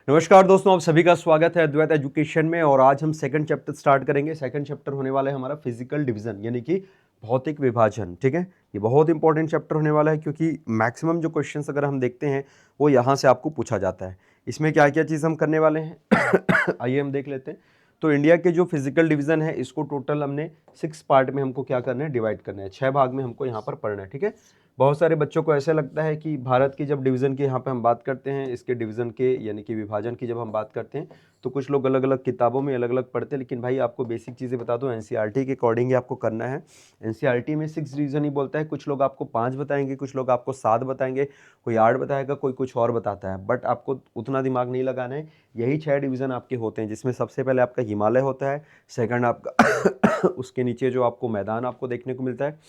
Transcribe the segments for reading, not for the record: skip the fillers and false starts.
नमस्कार दोस्तों, आप सभी का स्वागत है अद्वैत एजुकेशन में। और आज हम सेकंड चैप्टर स्टार्ट करेंगे। सेकंड चैप्टर होने वाला है हमारा फिजिकल डिवीजन यानी कि भौतिक विभाजन। ठीक है, ये बहुत इंपॉर्टेंट चैप्टर होने वाला है क्योंकि मैक्सिमम जो क्वेश्चंस अगर हम देखते हैं वो यहाँ से आपको पूछा जाता है। इसमें क्या क्या चीज़ हम करने वाले हैं आइए हम देख लेते हैं। तो इंडिया के जो फिजिकल डिवीजन है इसको टोटल हमने 6 पार्ट में हमको क्या करना है, डिवाइड करना है। 6 भाग में हमको यहाँ पर पढ़ना है। ठीक है, बहुत सारे बच्चों को ऐसा लगता है कि भारत की जब डिवीज़न की यहाँ पे हम बात करते हैं, इसके डिवीज़न के यानी कि विभाजन की जब हम बात करते हैं तो कुछ लोग अलग अलग किताबों में अलग अलग पढ़ते हैं। लेकिन भाई आपको बेसिक चीज़ें बता दूं, एनसीईआरटी के अकॉर्डिंग ही आपको करना है। एनसीईआरटी में 6 डिवीज़न ही बोलता है, कुछ लोग आपको 5 बताएंगे, कुछ लोग आपको 7 बताएंगे, कोई 8 बताएगा, कोई कुछ और बताता है। बट आपको उतना दिमाग नहीं लगाना है। यही 6 डिवीज़न आपके होते हैं, जिसमें सबसे पहले आपका हिमालय होता है, सेकंड आपका उसके नीचे जो आपको मैदान आपको देखने को मिलता है,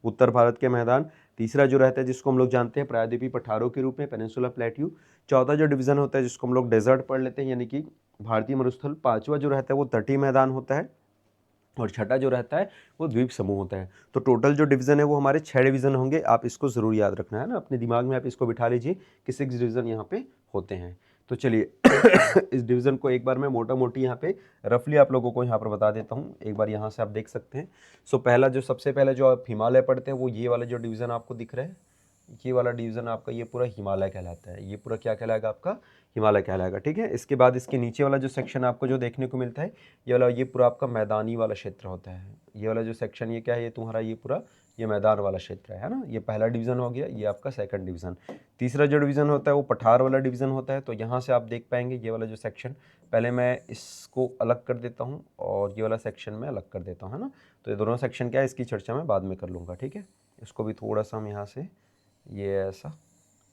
उत्तर भारत के मैदान। तीसरा जो रहता है जिसको हम लोग जानते हैं प्रायद्वीपीय पठारों के रूप में, पेनिनसुला प्लेट्यू। चौथा जो डिवीजन होता है जिसको हम लोग डेजर्ट पढ़ लेते हैं यानी कि भारतीय मरुस्थल। पांचवा जो रहता है वो तटीय मैदान होता है और छठा जो रहता है वो द्वीप समूह होता है। तो टोटल जो डिवीजन है वो हमारे 6 डिवीजन होंगे। आप इसको जरूर याद रखना है ना, अपने दिमाग में आप इसको बिठा लीजिए कि 6 डिवीजन यहाँ पे होते हैं। तो चलिए इस डिवीजन को एक बार मैं मोटा मोटी यहाँ पे रफली आप लोगों को यहाँ पर बता देता हूँ। एक बार यहाँ से आप देख सकते हैं। सो पहला जो सबसे पहले जो आप हिमालय पढ़ते हैं वो ये वाला जो डिवीजन आपको दिख रहा है, ये वाला डिवीजन आपका ये पूरा हिमालय कहलाता है। ये पूरा क्या कहलाएगा, आपका हिमालय कहलाएगा। ठीक है, इसके बाद इसके नीचे वाला जो सेक्शन आपको जो देखने को मिलता है ये वाला, ये पूरा आपका मैदानी वाला क्षेत्र होता है। ये वाला जो सेक्शन ये क्या है, ये तुम्हारा ये पूरा ये मैदान वाला क्षेत्र है ना। ये पहला डिवीजन हो गया, ये आपका सेकंड डिवीजन। तीसरा जो डिवीजन होता है वो पठार वाला डिवीजन होता है। तो यहाँ से आप देख पाएंगे ये वाला जो सेक्शन, पहले मैं इसको अलग कर देता हूँ और ये वाला सेक्शन में अलग कर देता हूँ, है ना। तो ये दोनों सेक्शन क्या है इसकी चर्चा मैं बाद में कर लूँगा। ठीक है, इसको भी थोड़ा सा हम यहाँ से ये ऐसा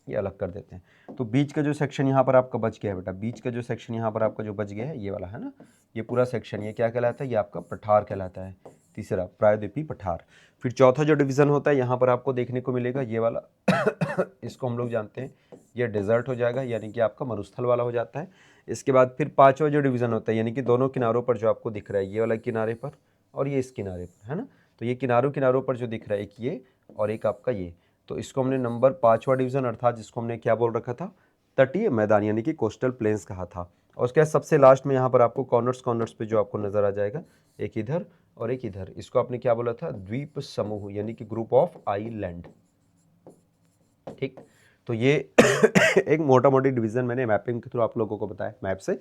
ये अलग कर देते हैं। तो बीच का जो सेक्शन यहाँ पर आपका बच गया है बेटा, बीच का जो सेक्शन यहाँ पर आपका जो बच गया है ये वाला, है ना। ये पूरा सेक्शन ये क्या कहलाता है, ये आपका पठार कहलाता है। तीसरा प्रायद्वीपीय पठार। फिर चौथा जो डिवीज़न होता है यहाँ पर आपको देखने को मिलेगा ये वाला इसको हम लोग जानते हैं ये डेजर्ट हो जाएगा यानी कि आपका मरुस्थल वाला हो जाता है। इसके बाद फिर पाँचवा जो डिवीज़न होता है यानी कि दोनों किनारों पर जो आपको दिख रहा है, ये वाला किनारे पर और ये इस किनारे पर, है ना। तो ये किनारों किनारों पर जो दिख रहा है, एक ये और एक आपका ये, तो इसको हमने नंबर 5वां डिवीज़न अर्थात जिसको हमने क्या बोल रखा था, तटीय मैदान यानी कि कोस्टल प्लेन्स कहा था। और उसके बाद सबसे लास्ट में यहाँ पर आपको कॉर्नर्स पे जो आपको नज़र आ जाएगा, एक इधर और एक इधर, इसको आपने क्या बोला था, द्वीप समूह यानी कि ग्रुप ऑफ आइलैंड। ठीक, तो ये एक मोटा मोटी डिवीज़न मैंने मैपिंग के थ्रू आप लोगों को बताया। मैप से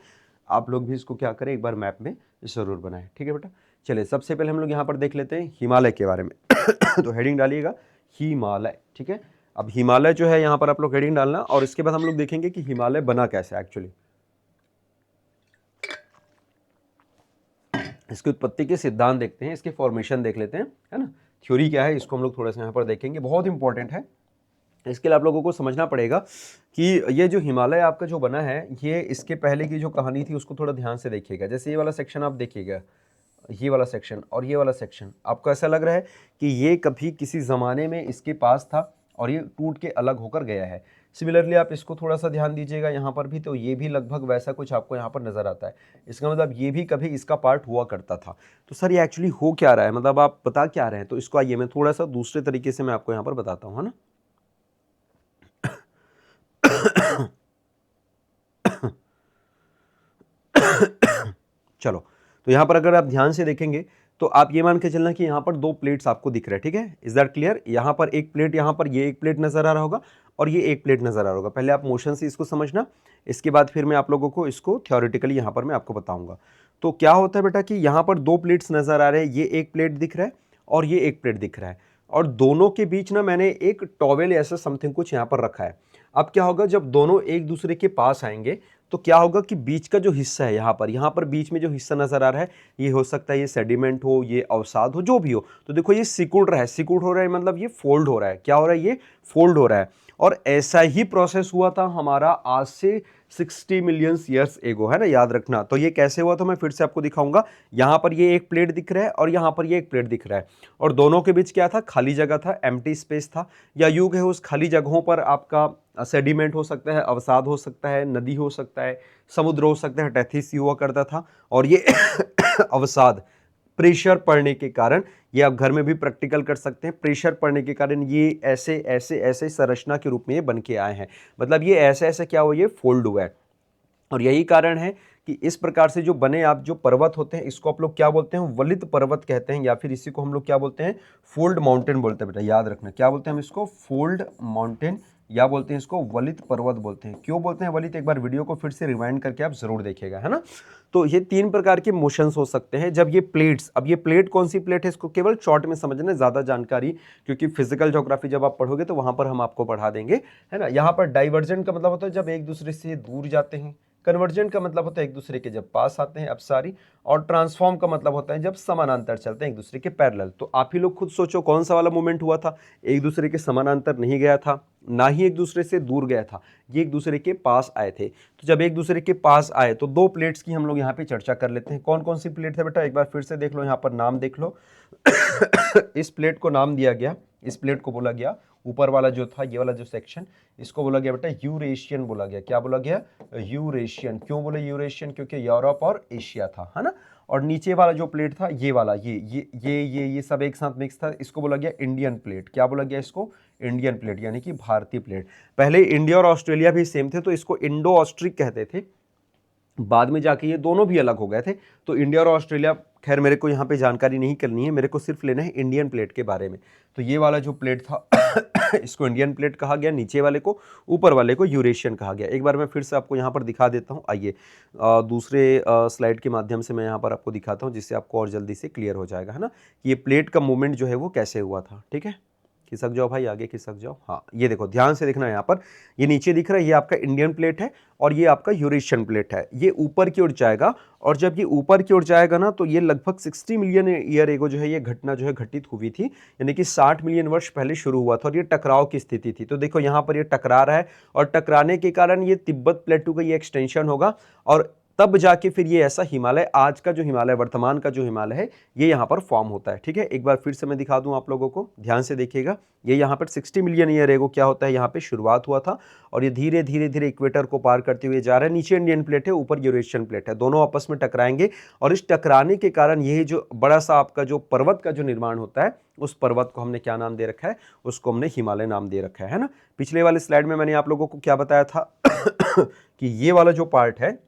आप लोग भी इसको क्या करें, एक बार मैप में ज़रूर बनाएं। ठीक है बेटा, चलिए सबसे पहले हम लोग यहाँ पर देख लेते हैं हिमालय के बारे में तो हेडिंग डालिएगा हिमालय। ठीक है, अब हिमालय जो है यहाँ पर आप लोग हेडिंग डालना और इसके बाद हम लोग देखेंगे कि हिमालय बना कैसे एक्चुअली। इसकी उत्पत्ति के सिद्धांत देखते हैं, इसके फॉर्मेशन देख लेते हैं, है ना। थ्योरी क्या है इसको हम लोग थोड़ा सा यहाँ पर देखेंगे, बहुत इंपॉर्टेंट है। इसके लिए आप लोगों को समझना पड़ेगा कि ये जो हिमालय आपका जो बना है, ये इसके पहले की जो कहानी थी उसको थोड़ा ध्यान से देखिएगा। जैसे ये वाला सेक्शन आप देखिएगा, ये वाला सेक्शन और ये वाला सेक्शन, आपको ऐसा लग रहा है कि ये कभी किसी ज़माने में इसके पास था और ये टूट के अलग होकर गया है। सिमिलरली आप इसको थोड़ा सा ध्यान दीजिएगा यहाँ पर भी, तो ये भी लगभग वैसा कुछ आपको यहाँ पर नज़र आता है। इसका मतलब ये भी कभी इसका पार्ट हुआ करता था। तो सर ये एक्चुअली हो क्या रहा है, मतलब आप बता क्या रहे हैं, तो इसको आइए मैं थोड़ा सा दूसरे तरीके से मैं आपको यहाँ पर बताता हूँ, है ना। चलो, तो यहाँ पर अगर आप ध्यान से देखेंगे तो आप ये मान के चलना कि यहाँ पर 2 प्लेट्स आपको दिख रहे हैं। ठीक है, इज दैट क्लियर। यहाँ पर एक प्लेट, यहाँ पर ये एक प्लेट नजर आ रहा होगा और ये एक प्लेट नजर आ रहा होगा। पहले आप मोशन से इसको समझना, इसके बाद फिर मैं आप लोगों को इसको थ्योरेटिकली यहाँ पर मैं आपको बताऊंगा। तो क्या होता है बेटा कि यहाँ पर 2 प्लेट्स नजर आ रहे हैं, ये एक प्लेट दिख रहा है और ये एक प्लेट दिख रहा है, और दोनों के बीच ना मैंने एक टॉवेल ऐसा समथिंग कुछ यहाँ पर रखा है। अब क्या होगा, जब दोनों एक दूसरे के पास आएंगे तो क्या होगा कि बीच का जो हिस्सा है यहाँ पर बीच में जो हिस्सा नजर आ रहा है, ये हो सकता है ये सेडिमेंट हो, ये अवसाद हो, जो भी हो। तो देखो ये सिकुड़ रहा है, सिकुड़ हो रहा है मतलब ये फोल्ड हो रहा है। क्या हो रहा है, ये फोल्ड हो रहा है। और ऐसा ही प्रोसेस हुआ था हमारा आज से 60 मिलियन ईयर्स एगो, है ना, याद रखना। तो ये कैसे हुआ था मैं फिर से आपको दिखाऊंगा। यहाँ पर ये एक प्लेट दिख रहा है और यहाँ पर ये एक प्लेट दिख रहा है, और दोनों के बीच क्या था, खाली जगह था, एम्प्टी स्पेस था। या यूं है उस खाली जगहों पर आपका सेडिमेंट हो सकता है, अवसाद हो सकता है, नदी हो सकता है, समुद्र हो सकता है, टेथिस हुआ करता था। और ये अवसाद प्रेशर पड़ने के कारण, ये आप घर में भी प्रैक्टिकल कर सकते हैं, प्रेशर पड़ने के कारण ये ऐसे ऐसे ऐसे संरचना के रूप में ये बन के आए हैं। मतलब ये ऐसे ऐसे क्या हुआ, ये फोल्ड हुआ है। और यही कारण है कि इस प्रकार से जो बने आप जो पर्वत होते हैं इसको आप लोग क्या बोलते हैं, वलित पर्वत कहते हैं, या फिर इसी को हम लोग क्या बोलते हैं, फोल्ड माउंटेन बोलते हैं। बेटा याद रखना, क्या बोलते हैं हम इसको, फोल्ड माउंटेन, या बोलते हैं इसको वलित पर्वत बोलते हैं। क्यों बोलते हैं वलित, एक बार वीडियो को फिर से रिवाइंड करके आप जरूर देखिएगा, है ना। तो ये 3 प्रकार के मोशंस हो सकते हैं जब ये प्लेट्स, अब ये प्लेट कौन सी प्लेट है इसको केवल शॉर्ट में समझना, ज्यादा जानकारी क्योंकि फिजिकल ज्योग्राफी जब आप पढ़ोगे तो वहां पर हम आपको पढ़ा देंगे, है ना। यहाँ पर डाइवर्जेंट का मतलब होता है जब एक दूसरे से दूर जाते हैं, कन्वर्जेंट का मतलब होता है एक दूसरे के जब पास आते हैं अपसारी, और ट्रांसफॉर्म का मतलब होता है जब समानांतर चलते हैं एक दूसरे के पैरेलल। तो आप ही लोग खुद सोचो कौन सा वाला मूवमेंट हुआ था, एक दूसरे के समानांतर नहीं गया था, ना ही एक दूसरे से दूर गया था, ये एक दूसरे के पास आए थे। तो जब एक दूसरे के पास आए तो 2 प्लेट्स की हम लोग यहाँ पे चर्चा कर लेते हैं। कौन कौन सी प्लेट थे बेटा, एक बार फिर से देख लो, यहाँ पर नाम देख लो। इस प्लेट को नाम दिया गया, इस प्लेट को बोला गया, ऊपर वाला जो था ये वाला जो सेक्शन, इसको बोला गया बेटा यूरेशियन बोला गया। क्या बोला गया, यूरेशियन। क्यों बोले यूरेशियन, क्योंकि यूरोप और एशिया था, है ना। और नीचे वाला जो प्लेट था ये वाला, ये सब एक साथ मिक्स था, इसको बोला गया इंडियन प्लेट। क्या बोला गया इसको, इंडियन प्लेट, यानी कि भारतीय प्लेट। पहले इंडिया और ऑस्ट्रेलिया भी सेम थे तो इसको इंडो ऑस्ट्रिक कहते थे, बाद में जाके ये दोनों भी अलग हो गए थे। तो इंडिया और ऑस्ट्रेलिया, खैर मेरे को यहाँ पे जानकारी नहीं करनी है, मेरे को सिर्फ लेना है इंडियन प्लेट के बारे में। तो ये वाला जो प्लेट था इसको इंडियन प्लेट कहा गया, नीचे वाले को, ऊपर वाले को यूरेशियन कहा गया। एक बार मैं फिर से आपको यहाँ पर दिखा देता हूँ, आइए दूसरे स्लाइड के माध्यम से मैं यहाँ पर आपको दिखाता हूँ, जिससे आपको और जल्दी से क्लियर हो जाएगा, है ना, कि ये प्लेट का मूवमेंट जो है वो कैसे हुआ था। ठीक है, खिसक जाओ भाई, आगे खिसक जाओ। हाँ, ये देखो ध्यान से देखना, यहाँ पर ये नीचे दिख रहा है, ये आपका इंडियन प्लेट है और ये आपका यूरेशियन प्लेट है। ये ऊपर की ओर जाएगा, और जब ये ऊपर की ओर जाएगा ना तो ये लगभग 60 मिलियन ईयर एगो जो है ये घटना जो है घटित हुई थी, यानी कि 60 मिलियन वर्ष पहले शुरू हुआ था, और ये टकराव की स्थिति थी। तो देखो यहाँ पर ये टकरा रहा है, और टकराने के कारण ये तिब्बत प्लेटू का ये एक्सटेंशन होगा, और तब जाके फिर ये ऐसा हिमालय, आज का जो हिमालय, वर्तमान का जो हिमालय है, ये यहाँ पर फॉर्म होता है। ठीक है, एक बार फिर से मैं दिखा दूं आप लोगों को, ध्यान से देखिएगा। ये यहाँ पर 60 मिलियन ईयर एगो क्या होता है, यहाँ पे शुरुआत हुआ था, और ये धीरे धीरे धीरे इक्वेटर को पार करते हुए जा रहा है। नीचे इंडियन प्लेट है, ऊपर यूरेशियन प्लेट है, दोनों आपस में टकराएंगे, और इस टकराने के कारण ये जो बड़ा सा आपका जो पर्वत का जो निर्माण होता है, उस पर्वत को हमने क्या नाम दे रखा है, उसको हमने हिमालय नाम दे रखा है ना। पिछले वाले स्लाइड में मैंने आप लोगों को क्या बताया था कि ये वाला जो पार्ट है,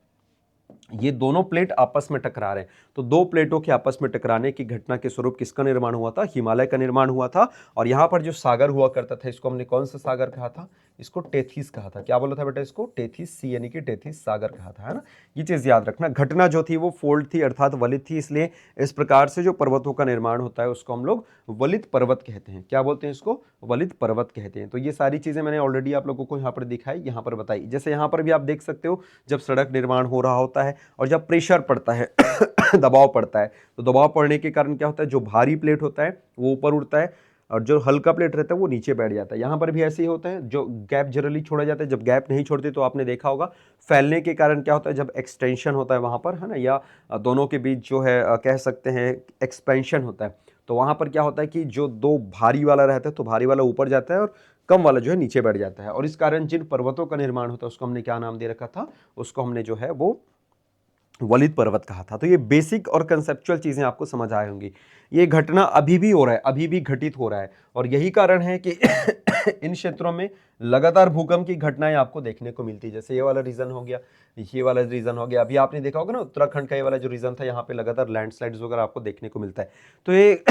ये दोनों प्लेट आपस में टकरा रहे हैं। तो 2 प्लेटों के आपस में टकराने की घटना के स्वरूप किसका निर्माण हुआ था, हिमालय का निर्माण हुआ था। और यहां पर जो सागर हुआ करता था, इसको हमने कौन सा सागर कहा था, इसको टेथिस कहा था। क्या बोला था बेटा, इसको टेथिस सी, यानी कि टेथिस सागर कहा था, है ना। ये चीज याद रखना। घटना जो थी वो फोल्ड थी, अर्थात वलित थी, इसलिए इस प्रकार से जो पर्वतों का निर्माण होता है उसको हम लोग वलित पर्वत कहते हैं। क्या बोलते हैं इसको, वलित पर्वत कहते हैं। तो ये सारी चीजें मैंने ऑलरेडी आप लोगों को यहाँ पर दिखाई, यहाँ पर बताई। जैसे यहाँ पर भी आप देख सकते हो, जब सड़क निर्माण हो रहा होता है और जब प्रेशर पड़ता है दबाव पड़ता है, तो दबाव पड़ने के कारण क्या होता है, जो भारी प्लेट होता है वो ऊपर उड़ता है, और जो हल्का प्लेट रहता है वो नीचे बैठ जाता है। यहाँ पर भी ऐसे ही होता है, जो गैप जनरली छोड़ा जाता है, जब गैप नहीं छोड़ते तो आपने देखा होगा फैलने के कारण क्या होता है, जब एक्सटेंशन होता है वहाँ पर, है ना, या दोनों के बीच जो है कह सकते हैं एक्सपेंशन होता है, तो वहाँ पर क्या होता है कि जो 2 भारी वाला रहता है तो भारी वाला ऊपर जाता है और कम वाला जो है नीचे बैठ जाता है। और इस कारण जिन पर्वतों का निर्माण होता है उसको हमने क्या नाम दे रखा था, उसको हमने जो है वो वलित पर्वत कहा था। तो ये बेसिक और कंसेप्चुअल चीजें आपको समझ आए होंगी। ये घटना अभी भी हो रहा है, अभी भी घटित हो रहा है, और यही कारण है कि इन क्षेत्रों में लगातार भूकंप की घटनाएं आपको देखने को मिलती है। जैसे ये वाला रीजन हो गया, ये वाला रीजन हो गया, अभी आपने देखा होगा ना उत्तराखंड का ये वाला जो रीजन था, यहाँ पे लगातार लैंडस्लाइड्स वगैरह आपको देखने को मिलता है। तो ये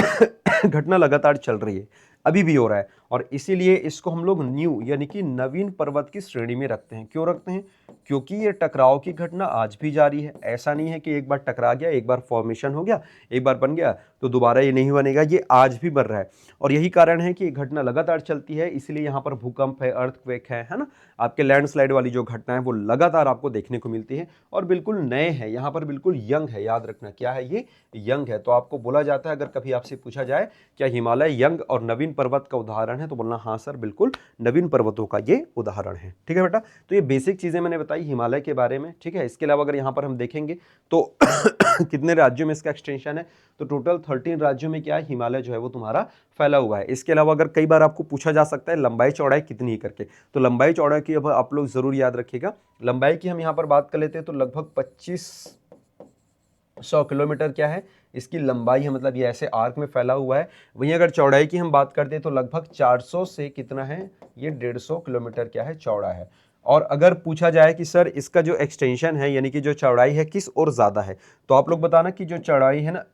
घटना लगातार चल रही है, अभी भी हो रहा है, और इसीलिए इसको हम लोग न्यू यानी कि नवीन पर्वत की श्रेणी में रखते हैं। क्यों रखते हैं, क्योंकि ये टकराव की घटना आज भी जारी है। ऐसा नहीं है कि एक बार टकरा गया, एक बार फॉर्मेशन हो गया, एक बार बन गया तो दोबारा ये नहीं बनेगा, ये आज भी बन रहा है। और यही कारण है कि ये घटना लगातार चलती है, इसलिए यहाँ पर भूकंप है, अर्थक्वेक है ना, आपके लैंडस्लाइड वाली जो घटना है वो लगातार आपको देखने को मिलती है, और बिल्कुल नए हैं, यहाँ पर बिल्कुल यंग है। याद रखना क्या है, ये यंग है। तो आपको बोला जाता है, अगर कभी आपसे पूछा जाए क्या हिमालय यंग और नवीन पर्वत का उदाहरण है, तो बोलना हाँ सर, बिल्कुल नवीन पर्वतों का ये उदाहरण है। ठीक है बेटा, तो ये बेसिक चीजें मैंने बताई हिमालय के बारे में। ठीक है, इसके अलावा अगर यहाँ पर हम देखेंगे तो कितने राज्यों में इसका एक्सटेंशन है, तो टोटल 13 राज्यों में क्या है, हिमालय जो है वो तुम्हारा फैला हुआ है। इसके अलावा अगर कई बार आपको पूछा जा सकता है लंबाई चौड़ाई कितनी है करके, तो लंबाई चौड़ाई की अब आप लोग जरूर याद रखिएगा। लंबाई की हम यहाँ पर बात कर लेते हैं तो लगभग 2500 किलोमीटर क्या है इसकी लंबाई है, मतलब ये ऐसे आर्क में फैला हुआ है। वहीं अगर चौड़ाई की हम बात करते हैं तो लगभग 400 से कितना है, ये 150 किलोमीटर क्या है चौड़ा है। और अगर पूछा जाए कि सर इसका जो एक्सटेंशन है यानी कि जो चौड़ाई है किस ओर ज़्यादा है, तो आप लोग बताना कि जो चौड़ाई है ना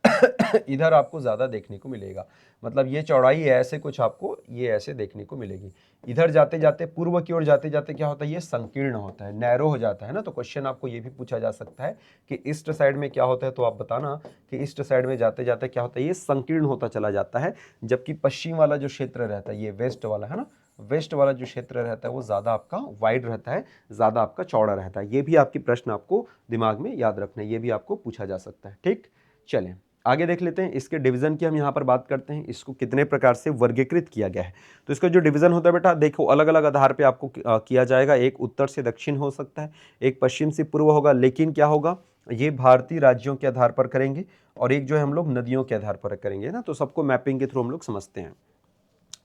इधर आपको ज़्यादा देखने को मिलेगा। मतलब ये चौड़ाई ऐसे कुछ आपको ये ऐसे देखने को मिलेगी। इधर जाते जाते पूर्व की ओर जाते जाते क्या होता है, ये संकीर्ण होता है, नैरो हो जाता है ना। तो क्वेश्चन आपको ये भी पूछा जा सकता है कि ईस्ट साइड में क्या होता है, तो आप बताना कि ईस्ट साइड में जाते जाते क्या होता है, ये संकीर्ण होता चला जाता है। जबकि पश्चिम वाला जो क्षेत्र रहता है, ये वेस्ट वाला है ना, वेस्ट वाला जो क्षेत्र रहता है वो ज़्यादा आपका वाइड रहता है, ज़्यादा आपका चौड़ा रहता है। ये भी आपकी प्रश्न आपको दिमाग में याद रखना है, ये भी आपको पूछा जा सकता है। ठीक, चलें आगे देख लेते हैं। इसके डिवीजन की हम यहाँ पर बात करते हैं, इसको कितने प्रकार से वर्गीकृत किया गया है। तो इसका जो डिवीजन होता है बेटा, देखो अलग अलग आधार पे आपको किया जाएगा। एक उत्तर से दक्षिण हो सकता है, एक पश्चिम से पूर्व होगा, लेकिन क्या होगा, ये भारतीय राज्यों के आधार पर करेंगे, और एक जो है हम लोग नदियों के आधार पर करेंगे ना। तो सबको मैपिंग के थ्रू हम लोग समझते हैं।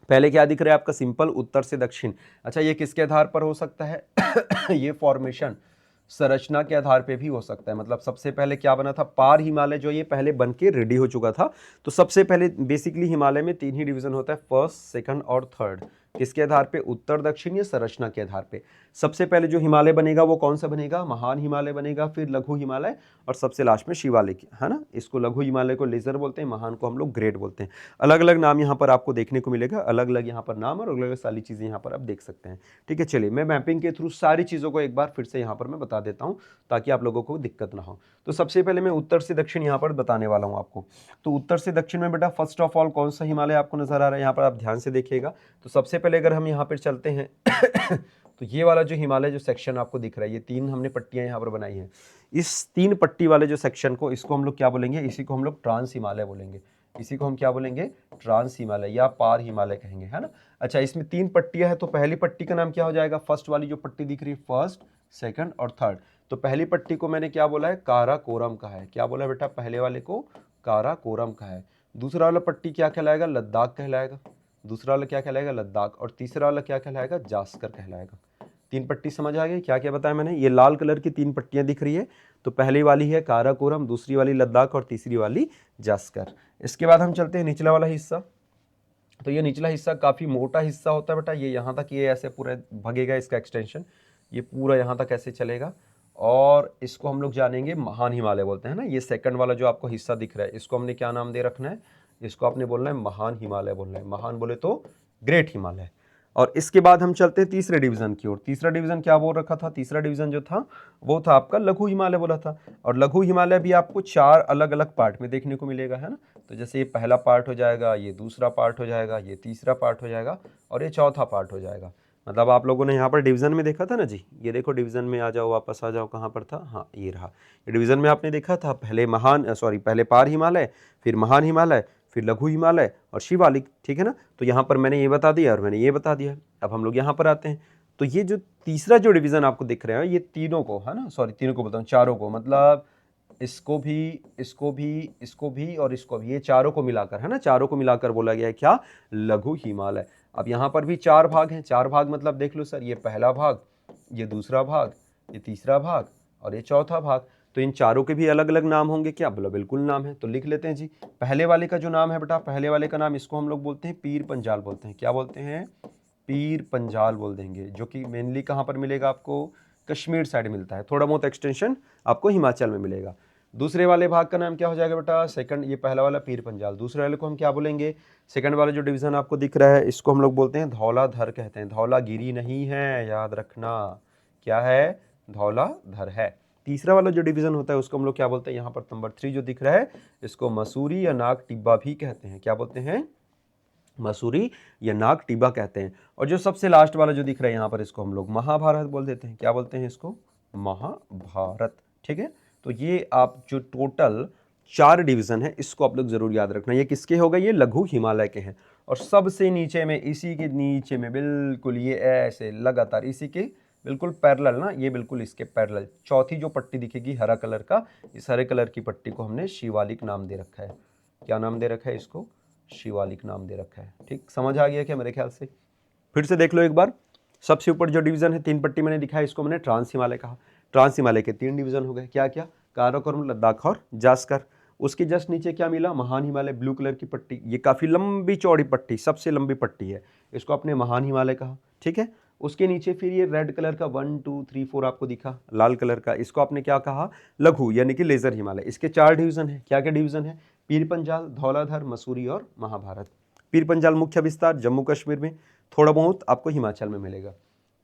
पहले क्या दिख रहा है आपका, सिंपल उत्तर से दक्षिण। अच्छा, ये किसके आधार पर हो सकता है ये फॉर्मेशन संरचना के आधार पे भी हो सकता है। मतलब सबसे पहले क्या बना था, पार हिमालय जो ये पहले बन के रेडी हो चुका था। तो सबसे पहले बेसिकली हिमालय में 3 ही डिवीजन होता है, फर्स्ट, सेकंड और थर्ड। किसके आधार पे, उत्तर दक्षिण या संरचना के आधार पे। सबसे पहले जो हिमालय बनेगा वो कौन सा बनेगा, महान हिमालय बनेगा, फिर लघु हिमालय, और सबसे लास्ट में शिवालिक, है ना। इसको लघु हिमालय को लेजर बोलते हैं, महान को हम लोग ग्रेड बोलते हैं। अलग अलग नाम यहाँ पर आपको देखने को मिलेगा, अलग अलग यहाँ पर नाम और अलग अलग सारी चीज़ें यहाँ पर आप देख सकते हैं। ठीक है, चलिए मैं मैपिंग के थ्रू सारी चीज़ों को एक बार फिर से यहाँ पर मैं बता देता हूँ ताकि आप लोगों को दिक्कत ना हो। तो सबसे पहले मैं उत्तर से दक्षिण यहाँ पर बताने वाला हूँ आपको। तो उत्तर से दक्षिण में बेटा फर्स्ट ऑफ ऑल कौन सा हिमालय आपको नजर आ रहा है, यहाँ पर आप ध्यान से देखिएगा। तो सबसे पहले अगर हम यहाँ पर चलते हैं तो ये वाला जो हिमालय जो सेक्शन आपको दिख रहा है, ये 3 हमने पट्टियाँ यहाँ पर बनाई हैं। इस 3 पट्टी वाले जो सेक्शन को, इसको हम लोग क्या बोलेंगे, इसी को हम लोग ट्रांस हिमालय बोलेंगे। इसी को हम क्या बोलेंगे, ट्रांस हिमालय या पार हिमालय कहेंगे, है ना। अच्छा, इसमें 3 पट्टियां हैं, तो पहली पट्टी का नाम क्या हो जाएगा, फर्स्ट वाली जो पट्टी दिख रही है, फर्स्ट, सेकंड और थर्ड। तो पहली पट्टी को मैंने क्या बोला है, काराकोरम कहा है। क्या बोला बेटा, पहले वाले को काराकोरम कहा है। दूसरा वाला पट्टी क्या कहलाएगा, लद्दाख कहलाएगा। दूसरा वाला क्या कहलाएगा, लद्दाख। और तीसरा वाला क्या कहलाएगा, जास्कर कहलाएगा। 3 पट्टी समझ आ गई, क्या क्या बताया मैंने। ये लाल कलर की 3 पट्टियां दिख रही है, तो पहली वाली है काराकोरम, दूसरी वाली लद्दाख और तीसरी वाली जास्कर। इसके बाद हम चलते हैं निचला वाला हिस्सा। तो ये निचला हिस्सा काफ़ी मोटा हिस्सा होता है बेटा, ये यहाँ तक ये ऐसे पूरा भगेगा, इसका एक्सटेंशन ये पूरा यहाँ तक ऐसे चलेगा, और इसको हम लोग जानेंगे महान हिमालय बोलते हैं ना। ये सेकंड वाला जो आपको हिस्सा दिख रहा है, इसको हमने क्या नाम दे रखना है, इसको आपने बोलना है महान हिमालय बोलना है। महान बोले तो ग्रेट हिमालय। और इसके बाद हम चलते हैं तीसरे डिवीजन की ओर। तीसरा डिवीजन क्या बोल रखा था, तीसरा डिवीजन जो था वो था आपका लघु हिमालय बोला था। और लघु हिमालय भी आपको 4 अलग अलग पार्ट में देखने को मिलेगा, है ना। तो जैसे ये पहला पार्ट हो जाएगा, ये दूसरा पार्ट हो जाएगा, ये तीसरा पार्ट हो जाएगा, और ये चौथा पार्ट हो जाएगा। मतलब आप लोगों ने यहाँ पर डिवीजन में देखा था ना जी, ये देखो डिवीजन में आ जाओ, वापस आ जाओ, कहाँ पर था, हाँ ये रहा। ये डिवीजन में आपने देखा था, पहले पार हिमालय, फिर महान हिमालय, फिर लघु हिमालय और शिवालिक, ठीक है ना। तो यहाँ पर मैंने ये बता दिया और मैंने ये बता दिया। अब हम लोग यहाँ पर आते हैं, तो ये जो तीसरा जो डिवीजन आपको दिख रहे हैं, ये तीनों को, है ना, तीनों को बताऊँ, चारों को, मतलब इसको भी, इसको भी, इसको भी और इसको भी, ये चारों को मिलाकर, है ना, चारों को मिलाकर बोला गया है क्या, लघु हिमालय। अब यहाँ पर भी 4 भाग हैं। 4 भाग मतलब देख लो सर, ये पहला भाग, ये दूसरा भाग, ये तीसरा भाग और ये चौथा भाग। तो इन चारों के भी अलग अलग नाम होंगे क्या, बोला बिल्कुल नाम है। तो लिख लेते हैं जी। पहले वाले का जो नाम है बेटा, पहले वाले का नाम, इसको हम लोग बोलते हैं पीर पंजाल बोलते हैं। क्या बोलते हैं, पीर पंजाल बोल देंगे, जो कि मेनली कहाँ पर मिलेगा आपको, कश्मीर साइड मिलता है, थोड़ा बहुत एक्सटेंशन आपको हिमाचल में मिलेगा। दूसरे वाले भाग का नाम क्या हो जाएगा बेटा, सेकंड, ये पहला वाला पीर पंजाल, दूसरे वाले को हम क्या बोलेंगे, सेकंड वाला जो डिवीजन आपको दिख रहा है, इसको हम लोग बोलते हैं धौलाधर कहते हैं। धौलागिरी नहीं है, याद रखना, क्या है, धौलाधर है। तीसरा वाला जो डिवीजन होता है उसको हम लोग क्या बोलते हैं, यहाँ पर नंबर 3 जो दिख रहा है, इसको मसूरी या नाग टिब्बा भी कहते हैं। क्या बोलते हैं, मसूरी या नाग टिब्बा कहते हैं। और जो सबसे लास्ट वाला जो दिख रहा है यहाँ पर, इसको हम लोग महाभारत बोल देते हैं। क्या बोलते हैं इसको, महाभारत, ठीक है। तो ये आप जो टोटल 4 डिवीजन है, इसको आप लोग जरूर याद रखना। ये किसके हो गए, ये लघु हिमालय के हैं। और सबसे नीचे में, इसी के नीचे में बिल्कुल ये ऐसे लगातार इसी के बिल्कुल पैरेलल ना, ये बिल्कुल इसके पैरेलल चौथी जो पट्टी दिखेगी हरा कलर का, इस हरे कलर की पट्टी को हमने शिवालिक नाम दे रखा है। क्या नाम दे रखा है इसको, शिवालिक नाम दे रखा है। ठीक, समझ आ गया क्या मेरे ख्याल से। फिर से देख लो एक बार। सबसे ऊपर जो डिवीजन है 3 पट्टी मैंने दिखाया, इसको मैंने ट्रांस हिमालय कहा। ट्रांस हिमालय के 3 डिवीजन हो गए, क्या क्या, काराकोरम, लद्दाख और जास्कर। उसके जस्ट नीचे क्या मिला, महान हिमालय, ब्लू कलर की पट्टी, ये काफ़ी लंबी चौड़ी पट्टी, सबसे लंबी पट्टी है, इसको आपने महान हिमालय कहा, ठीक है। उसके नीचे फिर ये रेड कलर का 1 2 3 4 आपको दिखा, लाल कलर का, इसको आपने क्या कहा, लघु यानी कि लेजर हिमालय। इसके 4 डिवीजन है, क्या क्या डिवीजन है, पीर पंजाल, धौलाधर, मसूरी और महाभारत। पीर पंजाल मुख्य विस्तार जम्मू कश्मीर में, थोड़ा बहुत आपको हिमाचल में मिलेगा।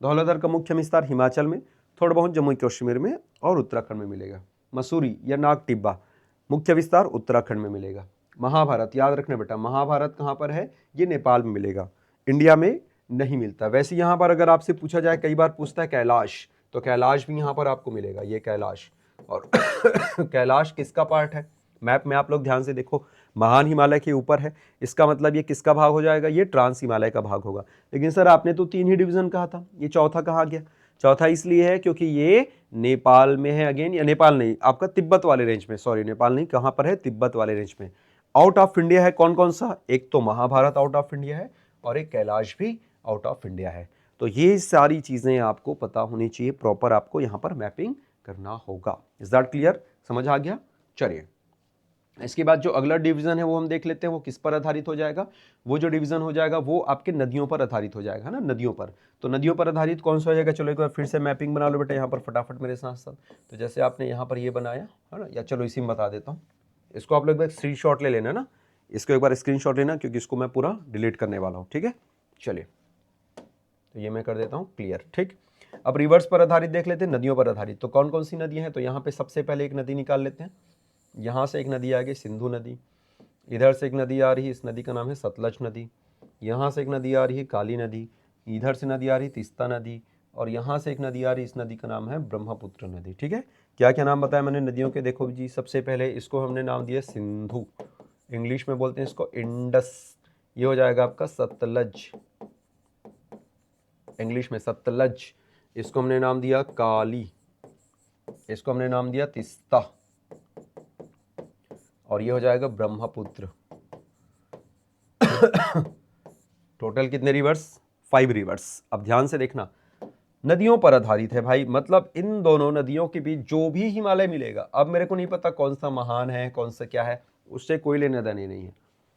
धौलाधर का मुख्य विस्तार हिमाचल में, थोड़ा बहुत जम्मू कश्मीर में और उत्तराखंड में मिलेगा। मसूरी या नाग टिब्बा मुख्य विस्तार उत्तराखंड में मिलेगा। महाभारत याद रखना बेटा, महाभारत कहाँ पर है, ये नेपाल में मिलेगा, इंडिया में नहीं मिलता। वैसे यहाँ पर अगर आपसे पूछा जाए, कई बार पूछता है कैलाश, तो कैलाश भी यहाँ पर आपको मिलेगा, ये कैलाश। और कैलाश किसका पार्ट है, मैप में आप लोग ध्यान से देखो, महान हिमालय के ऊपर है, इसका मतलब ये किसका भाग हो जाएगा, ये ट्रांस हिमालय का भाग होगा। लेकिन सर आपने तो 3 ही डिवीजन कहा था, ये चौथा कहाँ गया, चौथा इसलिए है क्योंकि ये नेपाल में है, अगेन, या नेपाल नहीं, आपका तिब्बत वाले रेंज में, सॉरी नेपाल नहीं, कहाँ पर है, तिब्बत वाले रेंज में। आउट ऑफ इंडिया है कौन कौन सा, एक तो महाभारत आउट ऑफ इंडिया है और एक कैलाश भी आउट ऑफ इंडिया है। तो ये सारी चीजें आपको पता होनी चाहिए, प्रॉपर आपको यहाँ पर मैपिंग करना होगा। इज दैट क्लियर, समझ आ गया। चलिए इसके बाद जो अगला डिवीजन है वो हम देख लेते हैं, वो किस पर आधारित हो जाएगा, वो जो डिवीजन हो जाएगा वो आपके नदियों पर आधारित हो जाएगा ना, नदियों पर। तो नदियों पर आधारित कौन सा हो जाएगा, चलो एक बार फिर से मैपिंग बना लो बेटा यहाँ पर फटाफट मेरे साथ साथ। तो जैसे आपने यहाँ पर ये बनाया है ना, या चलो इसी में बता देता हूँ, इसको आप लोग स्क्रीन शॉट ले लेना ना, इसको एक बार स्क्रीन शॉट लेना क्योंकि इसको मैं पूरा डिलीट करने वाला हूँ, ठीक है। चलिए तो ये मैं कर देता हूँ क्लियर, ठीक। अब रिवर्स पर आधारित देख लेते हैं, नदियों पर आधारित। तो कौन कौन सी नदियाँ हैं, तो यहाँ पे सबसे पहले एक नदी निकाल लेते हैं। यहाँ से एक नदी आ गई सिंधु नदी, इधर से एक नदी आ रही है, इस नदी का नाम है सतलज नदी। यहाँ से एक नदी आ रही है काली नदी, इधर से नदी आ रही है तीस्ता नदी, और यहाँ से एक नदी आ रही है, इस नदी का नाम है ब्रह्मपुत्र नदी, ठीक है। क्या क्या नाम बताया मैंने नदियों के, देखो जी, सबसे पहले इसको हमने नाम दिया सिंधु, इंग्लिश में बोलते हैं इसको इंडस, ये हो जाएगा आपका सतलज, इंग्लिश में सतलज। इसको हमने नाम दिया काली, इसको हमने नाम दिया तीस्ता, और ये हो जाएगा ब्रह्मपुत्र। टोटल कितने रिवर्स, 5 रिवर्स। अब ध्यान से देखना, नदियों पर आधारित है भाई, मतलब इन दोनों नदियों के बीच जो भी हिमालय मिलेगा, अब मेरे को नहीं पता कौन सा महान है कौन सा क्या है, उससे कोई लेना देना नहीं है,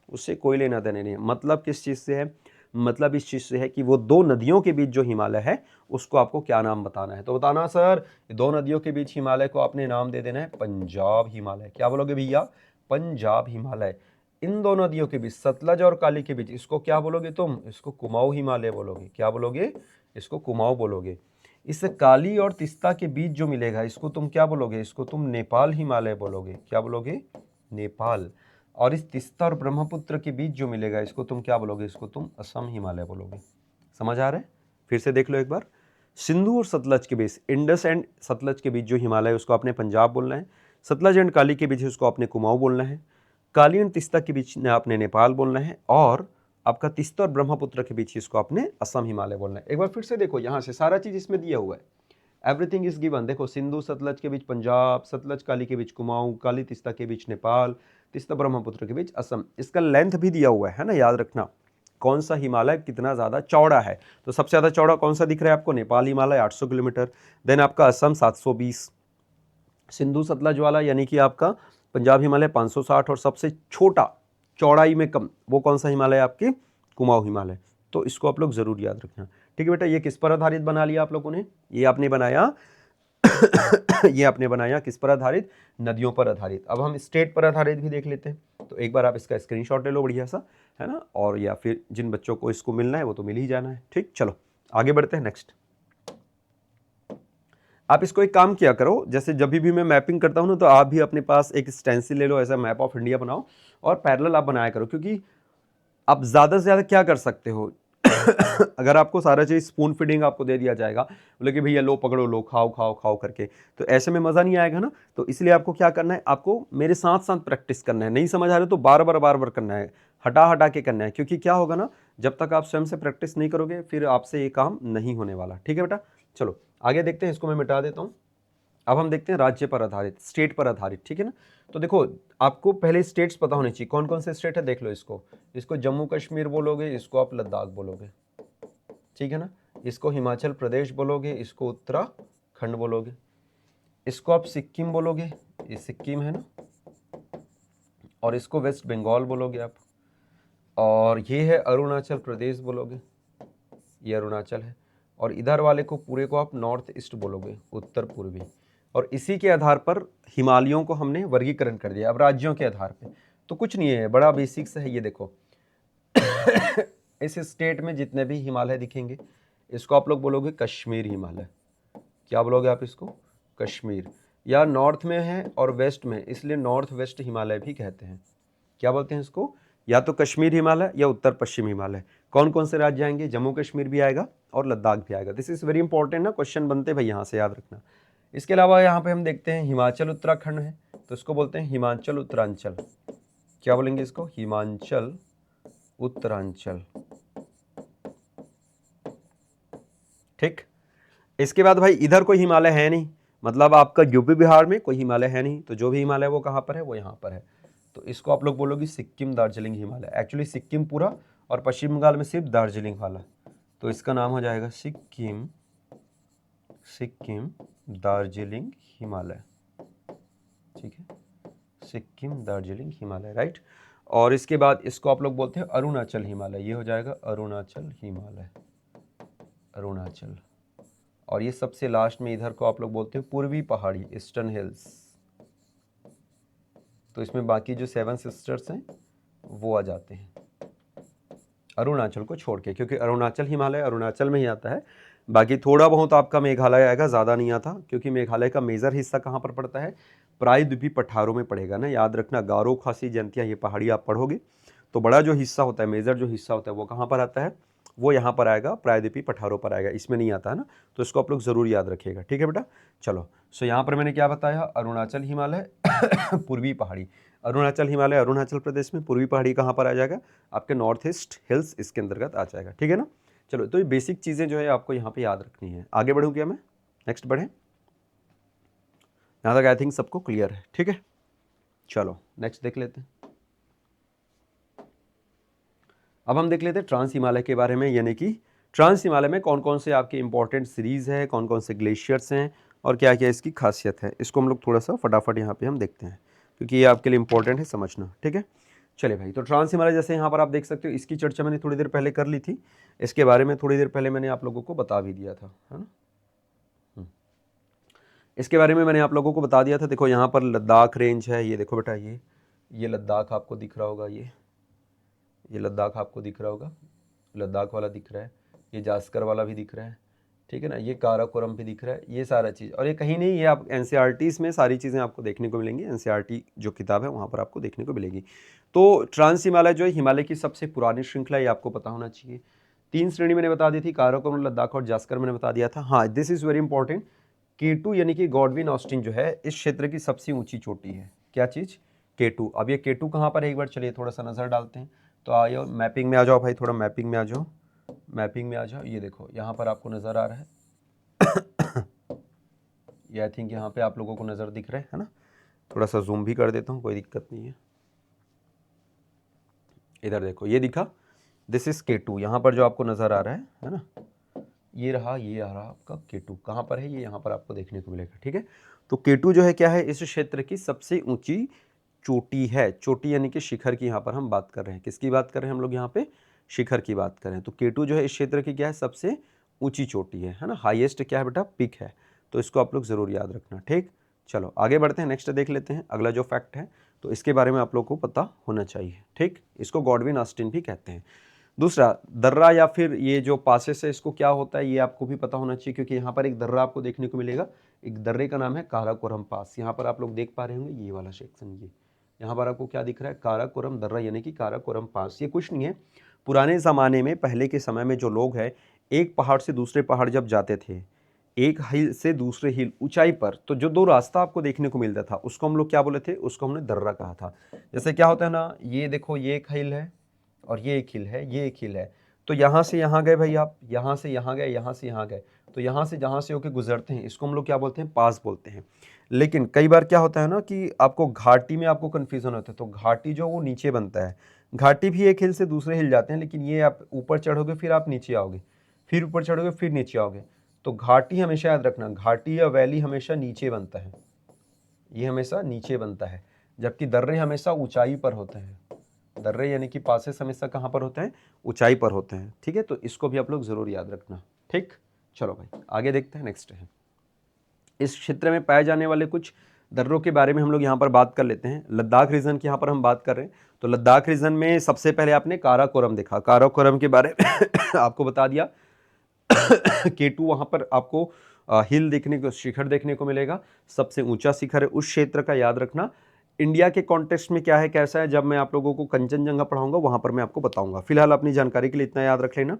उससे कोई लेना देना नहीं है। मतलब किस चीज़ से है, मतलब इस चीज़ से है कि वो 2 नदियों के बीच जो हिमालय है उसको आपको क्या नाम बताना है। तो बताना सर 2 नदियों के बीच हिमालय को आपने नाम दे देना है पंजाब हिमालय। क्या बोलोगे भैया, पंजाब हिमालय। इन दोनों नदियों के बीच सतलज और काली के बीच इसको क्या बोलोगे तुम, इसको कुमाऊं हिमालय बोलोगे। क्या बोलोगे, इसको कुमाऊं बोलोगे। इस काली और तीस्ता के बीच जो मिलेगा इसको तुम क्या बोलोगे, इसको तुम नेपाल हिमालय बोलोगे। क्या बोलोगे, नेपाल। और इस तीस्ता और ब्रह्मपुत्र के बीच जो मिलेगा इसको तुम क्या बोलोगे, इसको तुम असम हिमालय बोलोगे। समझ आ रहा है, फिर से देख लो एक बार। सिंधु और सतलज के बीच, इंडस एंड सतलज के बीच जो हिमालय है उसको आपने पंजाब बोलना है। सतलज एंड काली के बीच उसको आपने कुमाऊं बोलना है। काली एंड तीस्ता के बीच आपने नेपाल बोलना है, और आपका तीस्ता और ब्रह्मपुत्र के बीच इसको आपने असम हिमालय बोलना है। एक बार फिर से देखो, यहाँ से सारा चीज इसमें दिया हुआ है, एवरीथिंग इज गिवन। देखो सिंधु सतलज के बीच पंजाब, सतलज काली के बीच कुमाऊं, काली तीस्ता के बीच नेपाल, तीस्ता ब्रह्मपुत्र के बीच असम। इसका लेंथ भी दिया हुआ है ना, याद रखना कौन सा हिमालय कितना ज़्यादा चौड़ा है। तो सबसे ज़्यादा चौड़ा कौन सा दिख रहा है आपको, नेपाल हिमालय 800 किलोमीटर, देन आपका असम 720, सिंधु सतलज वाला यानी कि आपका पंजाब हिमालय 560, और सबसे छोटा चौड़ाई में कम वो कौन सा हिमालय आपके, कुमाऊं हिमालय। तो इसको आप लोग जरूर याद रखना, ठीक है बेटा। ये किस पर आधारित बना लिया आप लोगों ने, ये आपने बनाया ये आपने बनाया किस पर आधारित, नदियों पर आधारित। अब हम स्टेट पर आधारित भी देख लेते हैं। तो एक बार आप इसका स्क्रीनशॉट ले लो बढ़िया सा, है ना, और या फिर जिन बच्चों को इसको मिलना है वो तो मिल ही जाना है, ठीक। चलो आगे बढ़ते हैं नेक्स्ट। आप इसको एक काम किया करो, जैसे जब भी मैं मैपिंग करता हूँ ना, तो आप भी अपने पास एक स्टेंसिल ले लो, ऐसा मैप ऑफ इंडिया बनाओ और पैरेलल आप बनाया करो, क्योंकि आप ज़्यादा से ज़्यादा क्या कर सकते हो अगर आपको सारा चीज़ स्पून फीडिंग आपको दे दिया जाएगा, बोले कि भैया लो पकड़ो, लो खाओ खाओ खाओ करके, तो ऐसे में मज़ा नहीं आएगा ना। तो इसलिए आपको क्या करना है, आपको मेरे साथ साथ प्रैक्टिस करना है। नहीं समझ आ रहा तो बार बार करना है, हटा हटा के करना है, क्योंकि क्या होगा ना, जब तक आप स्वयं से प्रैक्टिस नहीं करोगे फिर आपसे ये काम नहीं होने वाला, ठीक है बेटा। चलो आगे देखते हैं, इसको मैं मिटा देता हूँ। अब हम देखते हैं राज्य पर आधारित, स्टेट पर आधारित, ठीक है ना। तो देखो आपको पहले स्टेट्स पता होने चाहिए, कौन कौन से स्टेट है देख लो। इसको जम्मू कश्मीर बोलोगे, इसको आप लद्दाख बोलोगे, ठीक है ना। इसको हिमाचल प्रदेश बोलोगे, इसको उत्तराखंड बोलोगे, इसको आप सिक्किम बोलोगे, ये सिक्किम है ना, और इसको वेस्ट बंगाल बोलोगे आप, और ये है अरुणाचल प्रदेश बोलोगे, ये अरुणाचल है, और इधर वाले को पूरे को आप नॉर्थ ईस्ट बोलोगे, उत्तर पूर्वी। और इसी के आधार पर हिमालयों को हमने वर्गीकरण कर दिया अब राज्यों के आधार पे। तो कुछ नहीं है, बड़ा बेसिक्स है ये देखो। इस स्टेट में जितने भी हिमालय दिखेंगे इसको आप लोग बोलोगे कश्मीर हिमालय। क्या बोलोगे आप इसको? कश्मीर। या नॉर्थ में है और वेस्ट में, इसलिए नॉर्थ वेस्ट हिमालय भी कहते हैं। क्या बोलते हैं इसको? या तो कश्मीर हिमालय या उत्तर पश्चिम हिमालय। कौन कौन से राज्य आएंगे? जम्मू कश्मीर भी आएगा और लद्दाख भी आएगा। दिस इज वेरी इंपॉर्टेंट ना, क्वेश्चन बनते भाई, यहाँ से याद रखना। इसके अलावा यहाँ पे हम देखते हैं हिमाचल उत्तराखंड है, तो इसको बोलते हैं हिमाचल उत्तरांचल। क्या बोलेंगे इसको? हिमाचल उत्तरांचल। ठीक। इसके बाद भाई इधर कोई हिमालय है नहीं, मतलब आपका यूपी बिहार में कोई हिमालय है नहीं, तो जो भी हिमालय वो कहाँ पर है? वो यहाँ पर है। तो इसको आप लोग बोलोगे सिक्किम दार्जिलिंग हिमालय। एक्चुअली सिक्किम पूरा और पश्चिम बंगाल में सिर्फ दार्जिलिंग वाला, तो इसका नाम हो जाएगा सिक्किम दार्जिलिंग हिमालय। ठीक है, सिक्किम दार्जिलिंग हिमालय, राइट। और इसके बाद इसको आप लोग बोलते हैं अरुणाचल हिमालय। ये हो जाएगा अरुणाचल हिमालय, अरुणाचल। और ये सबसे लास्ट में इधर को आप लोग बोलते हैं पूर्वी पहाड़ी, ईस्टर्न हिल्स। तो इसमें बाकी जो 7 सिस्टर्स हैं वो आ जाते हैं अरुणाचल को छोड़ के, क्योंकि अरुणाचल हिमालय अरुणाचल में ही आता है। बाकी थोड़ा बहुत आपका मेघालय आएगा, ज़्यादा नहीं आता, क्योंकि मेघालय का मेजर हिस्सा कहाँ पर पड़ता है? प्रायद्वीपीय पठारों में पड़ेगा ना, याद रखना। गारो, खासी, जयंतिया, ये पहाड़ी आप पढ़ोगे तो बड़ा जो हिस्सा होता है, मेजर जो हिस्सा होता है वो कहाँ पर आता है? वो यहाँ पर आएगा, प्रायद्वीपीय पठारों पर आएगा, इसमें नहीं आता है ना। तो इसको आप लोग ज़रूर याद रखिएगा, ठीक है बेटा। चलो, सो यहाँ पर मैंने क्या बताया? अरुणाचल हिमालय पूर्वी पहाड़ी। अरुणाचल हिमालय अरुणाचल प्रदेश में, पूर्वी पहाड़ी कहाँ पर आ जाएगा? आपके नॉर्थ ईस्ट हिल्स इसके अंतर्गत आ जाएगा, ठीक है ना। चलो, तो ये बेसिक चीज़ें जो है आपको यहाँ पे याद रखनी है। आगे बढ़ूँ क्या मैं? नेक्स्ट बढ़ें? यहाँ तक आई थिंक सबको क्लियर है, ठीक है। चलो नेक्स्ट देख लेते हैं। अब हम देख लेते हैं ट्रांस हिमालय के बारे में, यानी कि ट्रांस हिमालय में कौन कौन से आपके इंपॉर्टेंट सीरीज है, कौन कौन से ग्लेशियर्स हैं और क्या क्या इसकी खासियत है। इसको हम लोग थोड़ा सा फटाफट यहाँ पे हम देखते हैं, क्योंकि ये आपके लिए इंपॉर्टेंट है समझना, ठीक है। चलिए भाई, तो ट्रांस हिमालय जैसे यहाँ पर आप देख सकते हो, इसकी चर्चा मैंने थोड़ी देर पहले कर ली थी। इसके बारे में थोड़ी देर पहले मैंने आप लोगों को बता भी दिया था, है ना। इसके बारे में मैंने आप लोगों को बता दिया था। देखो यहाँ पर लद्दाख रेंज है, ये देखो बेटा, ये लद्दाख आपको दिख रहा होगा, ये लद्दाख आपको दिख रहा होगा, लद्दाख वाला दिख रहा है, ये जास्कर वाला भी दिख रहा है, ठीक है ना, ये काराकोरम भी दिख रहा है, ये सारा चीज़। और ये कहीं नहीं, ये आप एनसीईआरटीज़ में सारी चीज़ें आपको देखने को मिलेंगी, एनसीईआरटी जो किताब है वहाँ पर आपको देखने को मिलेगी। तो ट्रांस हिमालय जो है हिमालय की सबसे पुरानी श्रृंखला, ये आपको पता होना चाहिए। 3 श्रेणी मैंने बता दी थी, काराकोरम, लद्दाख और जास्कर मैंने बता दिया था। हाँ, this is very important. K2 यानी कि गॉडविन ऑस्टिन जो है इस क्षेत्र की सबसे ऊंची चोटी है। क्या चीज़? K2। अब ये K2 कहाँ पर है, एक बार चलिए थोड़ा सा नज़र डालते हैं। तो आइए मैपिंग में आ जाओ भाई, थोड़ा मैपिंग में आ जाओ, मैपिंग में आ जाओ। ये देखो यहाँ पर आपको नज़र आ रहा है ये आई थिंक यहाँ पे आप लोगों को नज़र दिख रहा है ना। थोड़ा सा जूम भी कर देता हूँ, कोई दिक्कत नहीं है। इधर देखो, ये दिखा, दिस इज K2। यहाँ पर जो आपको नज़र आ रहा है ना, ये रहा, ये आ रहा आपका K2। कहाँ पर है? ये यहाँ पर आपको देखने को मिलेगा, ठीक है। तो K2 जो है क्या है? इस क्षेत्र की सबसे ऊंची चोटी है। चोटी यानी कि शिखर की यहाँ पर हम बात कर रहे हैं। किसकी बात कर रहे हैं हम लोग यहाँ पे? शिखर की बात कर रहे हैं। तो K2 जो है इस क्षेत्र की क्या है? सबसे ऊंची चोटी है ना। हाईएस्ट क्या है बेटा? पिक है। तो इसको आप लोग ज़रूर याद रखना, ठीक। चलो आगे बढ़ते हैं, नेक्स्ट देख लेते हैं अगला जो फैक्ट है। तो इसके बारे में आप लोग को पता होना चाहिए, ठीक। इसको गॉडविन ऑस्टिन भी कहते हैं। दूसरा, दर्रा या फिर ये जो पासेस है, इसको क्या होता है ये आपको भी पता होना चाहिए, क्योंकि यहाँ पर एक दर्रा आपको देखने को मिलेगा। एक दर्रे का नाम है काराकोरम पास। यहाँ पर आप लोग देख पा रहे होंगे ये वाला सेक्शन, ये यहाँ पर आपको क्या दिख रहा है? काराकोरम दर्रा यानी कि काराकोरम पास। ये कुछ नहीं है, पुराने ज़माने में, पहले के समय में जो लोग हैं, एक पहाड़ से दूसरे पहाड़ जब जाते थे, एक हिल से दूसरे हिल ऊंचाई पर, तो जो 2 रास्ता आपको देखने को मिलता था उसको हम लोग क्या बोले थे? उसको हमने दर्रा कहा था। जैसे क्या होता है ना, ये देखो, ये एक हिल है और ये एक हिल है, ये एक हिल है। तो यहाँ से यहाँ गए भाई आप, यहाँ से यहाँ गए, यहाँ से यहाँ गए, तो यहाँ से जहाँ से होके गुजरते हैं इसको हम लोग क्या बोलते हैं? पास बोलते हैं। लेकिन कई बार क्या होता है ना कि आपको घाटी में आपको कन्फ्यूज़न होता है, तो घाटी जो वो नीचे बनता है। घाटी भी एक हिल से दूसरे हिल जाते हैं, लेकिन ये आप ऊपर चढ़ोगे फिर आप नीचे आओगे, फिर ऊपर चढ़ोगे फिर नीचे आओगे। तो घाटी हमेशा याद रखना, घाटी या वैली हमेशा नीचे बनता है, ये हमेशा नीचे बनता है, जबकि दर्रे हमेशा ऊंचाई पर होते हैं। दर्रे यानी कि पासेस हमेशा कहाँ पर होते हैं? ऊंचाई पर होते हैं, ठीक है। तो इसको भी आप लोग ज़रूर याद रखना, ठीक। चलो भाई आगे देखते हैं, नेक्स्ट है इस क्षेत्र में पाए जाने वाले कुछ दर्रों के बारे में हम लोग यहाँ पर बात कर लेते हैं। लद्दाख रीजन की यहाँ पर हम बात कर रहे हैं, तो लद्दाख रीजन में सबसे पहले आपने काराकोरम देखा, काराकोरम के बारे में आपको बता दिया। K2 वहाँ पर आपको हिल देखने को, शिखर देखने को मिलेगा, सबसे ऊंचा शिखर है उस क्षेत्र का, याद रखना। इंडिया के कॉन्टेक्स्ट में क्या है कैसा है, जब मैं आप लोगों को कंचनजंगा पढ़ाऊंगा वहाँ पर मैं आपको बताऊंगा। फिलहाल अपनी जानकारी के लिए इतना याद रख लेना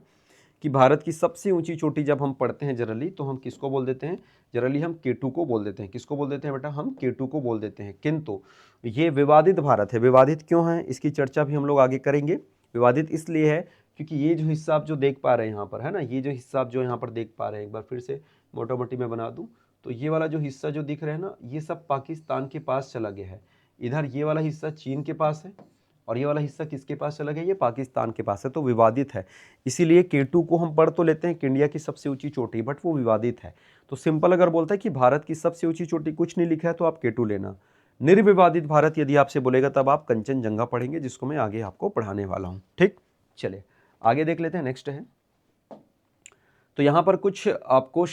कि भारत की सबसे ऊंची चोटी जब हम पढ़ते हैं जनरली, तो हम किसको बोल देते हैं, जनरली हम K2 को बोल देते हैं। किसको बोल देते हैं बेटा, हम K2 को बोल देते हैं। किंतु ये विवादित भारत है। विवादित क्यों है, इसकी चर्चा भी हम लोग आगे करेंगे। विवादित इसलिए है क्योंकि ये जो हिस्सा आप जो देख पा रहे हैं यहाँ पर, है ना, ये जो हिस्सा आप जो यहाँ पर देख पा रहे हैं, एक बार फिर से मोटा मोटी मैं बना दूँ तो ये वाला जो हिस्सा जो दिख रहा है ना, ये सब पाकिस्तान के पास चला गया है। इधर ये वाला हिस्सा चीन के पास है और ये वाला हिस्सा किसके पास चला गया, ये पाकिस्तान के पास है, तो विवादित है। इसीलिए K2 को हम पढ़ तो लेते हैं कि इंडिया की सबसे ऊंची चोटी, बट वो विवादित है। तो सिंपल अगर बोलता है कि भारत की सबसे ऊंची चोटी, कुछ नहीं लिखा है तो आप K2 लेना। निर्विवादित भारत यदि आपसे बोलेगा तब आप कंचनजंगा पढ़ेंगे, जिसको मैं आगे आपको पढ़ाने वाला हूँ। ठीक, चलिए आगे देख लेते हैं। नेक्स्ट है, तो यहाँ पर कुछ आपको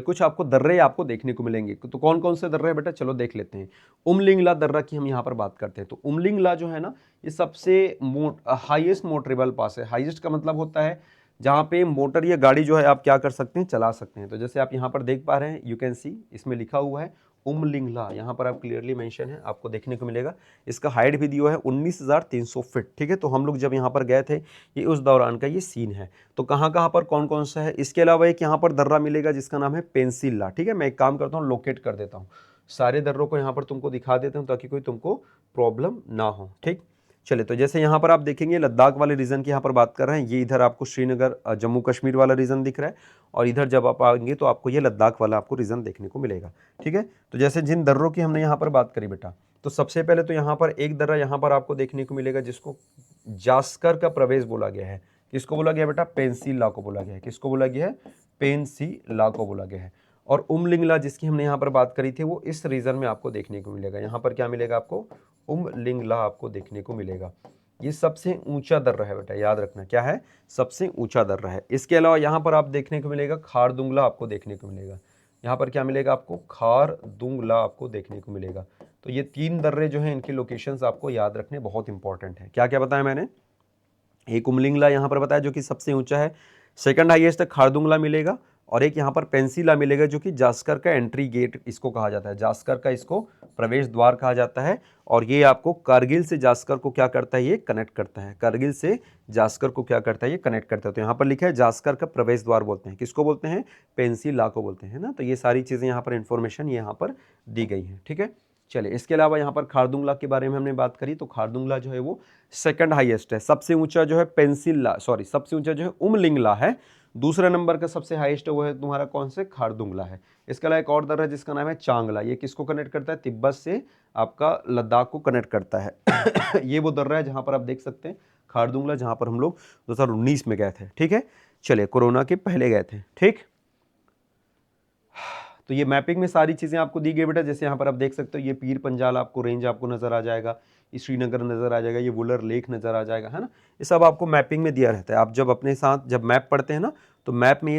कुछ आपको दर्रे आपको देखने को मिलेंगे। तो कौन कौन से दर्रे बेटा, चलो देख लेते हैं। उमलिंगला दर्रा की हम यहाँ पर बात करते हैं। तो उमलिंगला जो है ना, ये सबसे हाईएस्ट मोटरेबल पास है। हाईएस्ट का मतलब होता है जहाँ पे मोटर या गाड़ी जो है आप क्या कर सकते हैं, चला सकते हैं। तो जैसे आप यहाँ पर देख पा रहे हैं, यू कैन सी, इसमें लिखा हुआ है उमलिंगला, यहाँ पर आप क्लियरली मेंशन है, आपको देखने को मिलेगा। इसका हाइट भी दिया है 19,300 फीट। ठीक है, तो हम लोग जब यहाँ पर गए थे, ये उस दौरान का ये सीन है। तो कहाँ कहाँ पर कौन कौन सा है, इसके अलावा एक यहाँ पर दर्रा मिलेगा जिसका नाम है पेंसिल्ला। ठीक है, मैं एक काम करता हूँ, लोकेट कर देता हूँ, सारे दर्रों को यहाँ पर तुमको दिखा देता हूँ ताकि कोई तुमको प्रॉब्लम ना हो। ठीक, चलिए, तो जैसे यहाँ पर आप देखेंगे लद्दाख वाले रीजन की यहाँ पर बात कर रहे हैं, ये इधर आपको श्रीनगर जम्मू कश्मीर वाला रीजन दिख रहा है, और इधर जब आप आएंगे तो आपको ये लद्दाख वाला आपको रीजन देखने को मिलेगा। ठीक है, तो जैसे जिन दर्रों की हमने यहाँ पर बात करी बेटा, तो सबसे पहले तो यहाँ पर एक दर्रा यहाँ पर आपको देखने को मिलेगा जिसको जास्कर का प्रवेश बोला गया है। किसको बोला गया बेटा, पेंसिल्ला को बोला गया है। किसको बोला गया है, पेंसिल्ला को बोला गया है। और उमलिंगला जिसकी हमने यहाँ पर बात करी थी, वो इस रीजन में आपको देखने को मिलेगा। यहाँ पर क्या मिलेगा आपको, उमलिंगला आपको देखने को मिलेगा। ये सबसे ऊंचा दर्रा है बेटा, याद रखना क्या है, सबसे ऊंचा दर्रा है। इसके अलावा यहाँ पर आप देखने को मिलेगा खारदुंगला, आपको देखने को मिलेगा। यहाँ पर क्या मिलेगा आपको, खारदुंगला आपको देखने को मिलेगा। तो ये तीन दर्रे जो हैं, इनकी लोकेशंस आपको याद रखने बहुत इंपॉर्टेंट है। क्या क्या बताया मैंने, एक उमलिंगला यहाँ पर बताया जो कि सबसे ऊंचा है, सेकंड हाईएस्ट खारदुंगला मिलेगा, और एक यहाँ पर पेंसिल्ला मिलेगा जो कि जास्कर का एंट्री गेट इसको कहा जाता है, जास्कर का इसको प्रवेश द्वार कहा जाता है। और ये आपको कारगिल से जास्कर को क्या करता है, ये कनेक्ट करता है, कारगिल से जास्कर को क्या करता है, ये कनेक्ट करता है। तो यहाँ पर लिखा है जास्कर का प्रवेश द्वार बोलते हैं, किसको बोलते हैं, पेंसिल्ला को बोलते हैं ना। तो ये सारी चीज़ें यहाँ पर इंफॉर्मेशन यहाँ पर दी गई हैं। ठीक है, चलिए, इसके अलावा यहाँ पर खारदुंगला के बारे में हमने बात करी, तो खारदुंगला जो है वो सेकंड हाईएस्ट है। सबसे ऊंचा जो है सबसे ऊंचा जो है उमलिंगला है। दूसरे नंबर का सबसे हाईएस्ट वो है तुम्हारा कौन से, खारदुंगला है। इसके अलावा एक और दर्रा है जिसका नाम है चांगला, ये किसको कनेक्ट करता है, तिब्बत से आपका लद्दाख को कनेक्ट करता है। ये वो दर्रा है जहाँ पर आप देख सकते हैं खारदुंगला, जहाँ पर हम लोग 2019 में गए थे। ठीक है, चलिए, कोरोना के पहले गए थे। ठीक, तो ये मैपिंग में सारी चीज़ें आपको दी गई बेटा। जैसे यहाँ पर आप देख सकते हो, ये पीर पंजाल आपको रेंज आपको नज़र आ जाएगा, ये श्रीनगर नज़र आ जाएगा, ये वुलर लेक नज़र आ जाएगा, है ना। ये सब आपको मैपिंग में दिया रहता है। आप जब अपने साथ जब मैप पढ़ते हैं ना, तो मैप में ये